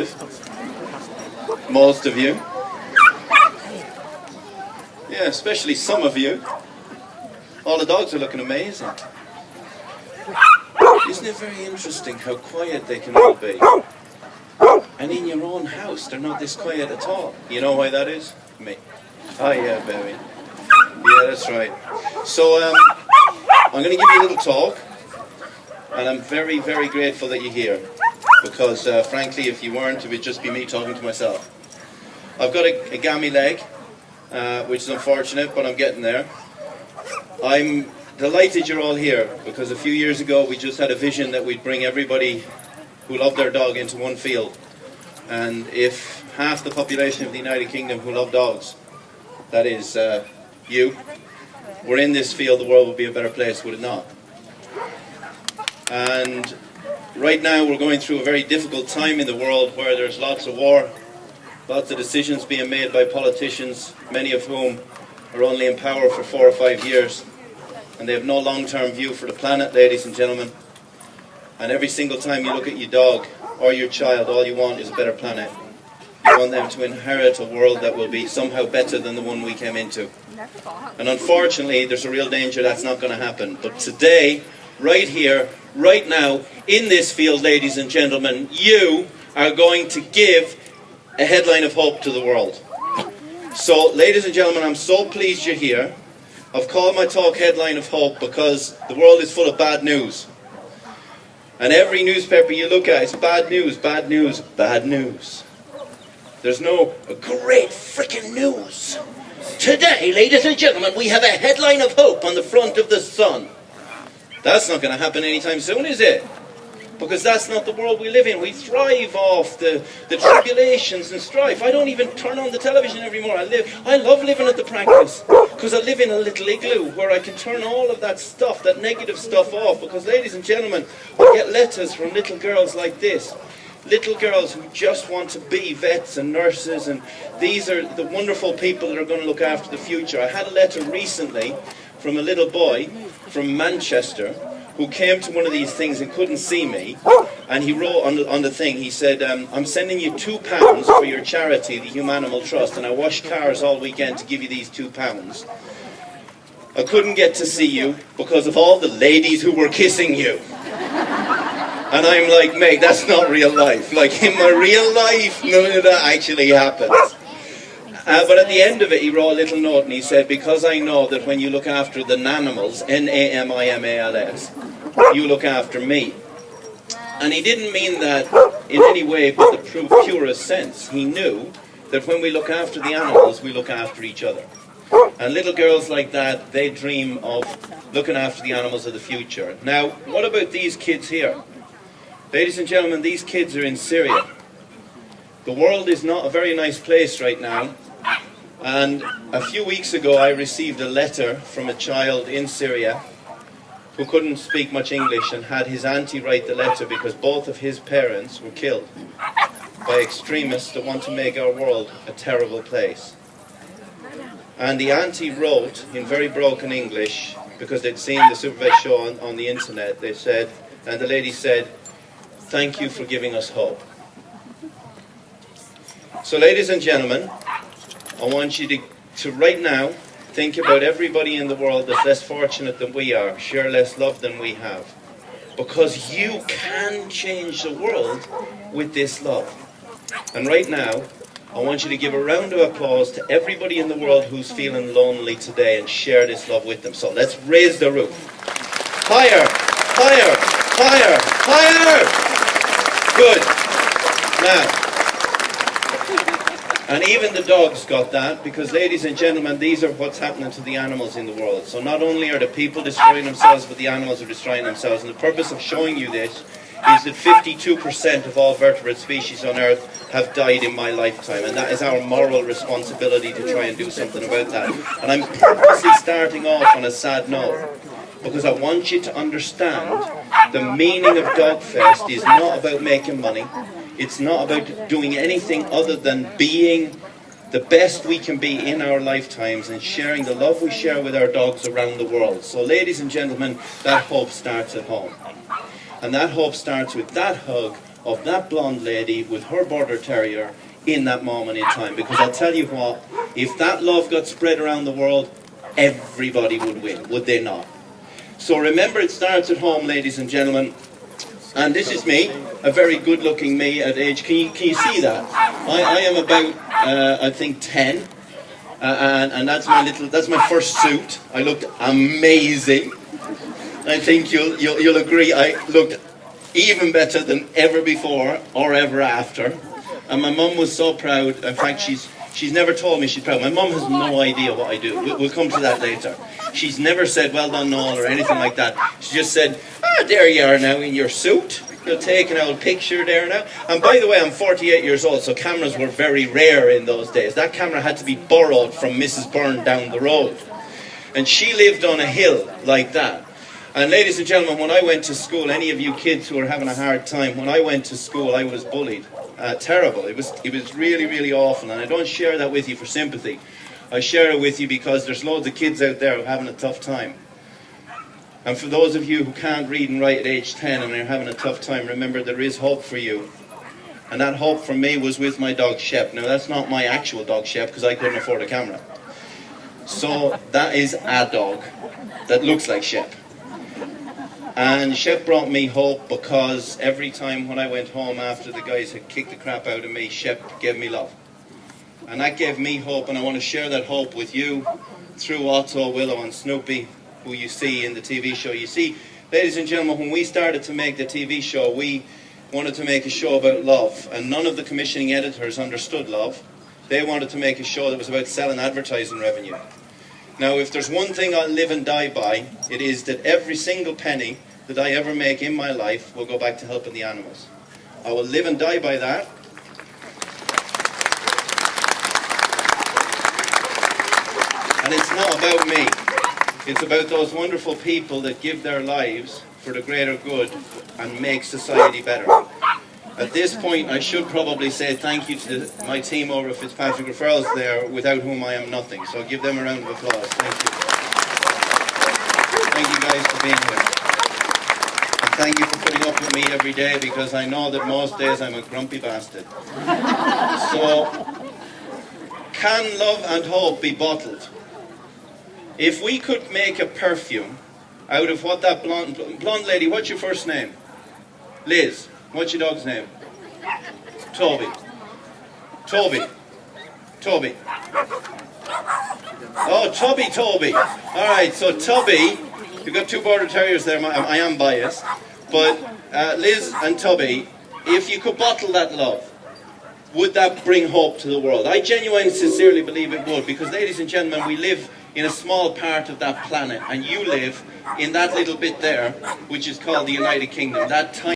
attractive. Most of you. Yeah, especially some of you. All the dogs are looking amazing. Isn't it very interesting how quiet they can all be? And in your own house, they're not this quiet at all. You know why that is? Me. Oh yeah, baby. Yeah, that's right. So, I'm going to give you a little talk. And I'm very, very grateful that you're here. Because, frankly, if you weren't, it would just be me talking to myself. I've got a gammy leg, which is unfortunate, but I'm getting there. I'm delighted you're all here, because a few years ago we just had a vision that we'd bring everybody who loved their dog into one field. And if half the population of the United Kingdom who love dogs, that is you, were in this field, the world would be a better place, would it not? And right now we're going through a very difficult time in the world where there's lots of war, lots of decisions being made by politicians, many of whom are only in power for 4 or 5 years. And they have no long-term view for the planet, ladies and gentlemen. And every single time you look at your dog or your child, all you want is a better planet. You want them to inherit a world that will be somehow better than the one we came into. And unfortunately, there's a real danger that's not going to happen. But today, right here, right now, in this field, ladies and gentlemen, you are going to give a headline of hope to the world. So, ladies and gentlemen, I'm so pleased you're here. I've called my talk Headline of Hope because the world is full of bad news. And every newspaper you look at is bad news, bad news, bad news. There's no great freaking news. Today, ladies and gentlemen, we have a headline of hope on the front of the Sun. That's not going to happen anytime soon, is it? Because that's not the world we live in. We thrive off the tribulations and strife. I don't even turn on the television anymore. I love living at the practice. Because I live in a little igloo where I can turn all of that stuff, that negative stuff off. Because, ladies and gentlemen, I get letters from little girls like this. Little girls who just want to be vets and nurses. And these are the wonderful people that are going to look after the future. I had a letter recently from a little boy from Manchester who came to one of these things and couldn't see me, and he wrote on the thing, he said, I'm sending you £2 for your charity, the Humanimal Trust, and I washed cars all weekend to give you these £2. I couldn't get to see you because of all the ladies who were kissing you. And I'm like, mate, that's not real life. Like, in my real life, none of that actually happens. But at the end of it, he wrote a little note and he said, because I know that when you look after the nanimals, N-A-M-I-M-A-L-S, you look after me. And he didn't mean that in any way but the purest sense. He knew that when we look after the animals, we look after each other. And little girls like that, they dream of looking after the animals of the future. Now, what about these kids here? Ladies and gentlemen, these kids are in Syria. The world is not a very nice place right now. And a few weeks ago I received a letter from a child in Syria who couldn't speak much English and had his auntie write the letter because both of his parents were killed by extremists that want to make our world a terrible place. And the auntie wrote in very broken English, because they'd seen the Supervet show on the internet, they said, and the lady said, "Thank you for giving us hope." So ladies and gentlemen, I want you to right now think about everybody in the world that's less fortunate than we are, share less love than we have. Because you can change the world with this love. And right now, I want you to give a round of applause to everybody in the world who's feeling lonely today and share this love with them. So let's raise the roof. Higher, higher, higher, higher. Good. Now, and even the dogs got that, because ladies and gentlemen, these are what's happening to the animals in the world. So not only are the people destroying themselves, but the animals are destroying themselves. And the purpose of showing you this is that 52% of all vertebrate species on Earth have died in my lifetime. And that is our moral responsibility to try and do something about that. And I'm purposely starting off on a sad note, because I want you to understand the meaning of Dogfest is not about making money. It's not about doing anything other than being the best we can be in our lifetimes and sharing the love we share with our dogs around the world. So ladies and gentlemen, that hope starts at home. And that hope starts with that hug of that blonde lady with her border terrier in that moment in time. Because I'll tell you what, if that love got spread around the world, everybody would win, would they not? So remember, it starts at home, ladies and gentlemen. And this is me, a very good-looking me at age. Can you see that? I am about, I think, 10. And that's my first suit. I looked amazing. I think you'll agree I looked even better than ever before or ever after. And my mum was so proud. In fact, she's never told me she's proud. My mum has no idea what I do. We'll come to that later. She's never said, "Well done, Noel," or anything like that. She just said, "Ah, there you are now in your suit. You're taking out a picture there now." And by the way, I'm 48 years old, so cameras were very rare in those days. That camera had to be borrowed from Mrs. Byrne down the road. And she lived on a hill like that. And ladies and gentlemen, when I went to school, any of you kids who are having a hard time, when I went to school, I was bullied. Terrible. It was really, really awful. And I don't share that with you for sympathy. I share it with you because there's loads of kids out there who are having a tough time. And for those of you who can't read and write at age 10 and are having a tough time, remember there is hope for you. And that hope for me was with my dog Shep. Now that's not my actual dog Shep because I couldn't afford a camera. So that is a dog that looks like Shep. And Shep brought me hope because every time when I went home after the guys had kicked the crap out of me, Shep gave me love. And that gave me hope, and I want to share that hope with you through Otto, Willow and Snoopy, who you see in the TV show. You see, ladies and gentlemen, when we started to make the TV show, we wanted to make a show about love, and none of the commissioning editors understood love. They wanted to make a show that was about selling advertising revenue. Now, if there's one thing I'll live and die by, it is that every single penny that I ever make in my life will go back to helping the animals. I will live and die by that. And it's not about me. It's about those wonderful people that give their lives for the greater good and make society better. At this point, I should probably say thank you to my team over at Fitzpatrick Referrals there, without whom I am nothing. So I'll give them a round of applause. Thank you. Thank you guys for being here. And thank you for putting up with me every day, because I know that most days I'm a grumpy bastard. So, can love and hope be bottled? If we could make a perfume out of what that blonde lady, what's your first name? Liz. What's your dog's name? Toby. Toby. Toby. Oh, Toby. Alright, so Toby, you've got two border terriers there, I am biased, but Liz and Toby, if you could bottle that love, would that bring hope to the world? I genuinely, sincerely believe it would, because ladies and gentlemen, we live in a small part of that planet, and you live in that little bit there, which is called the United Kingdom. That tiny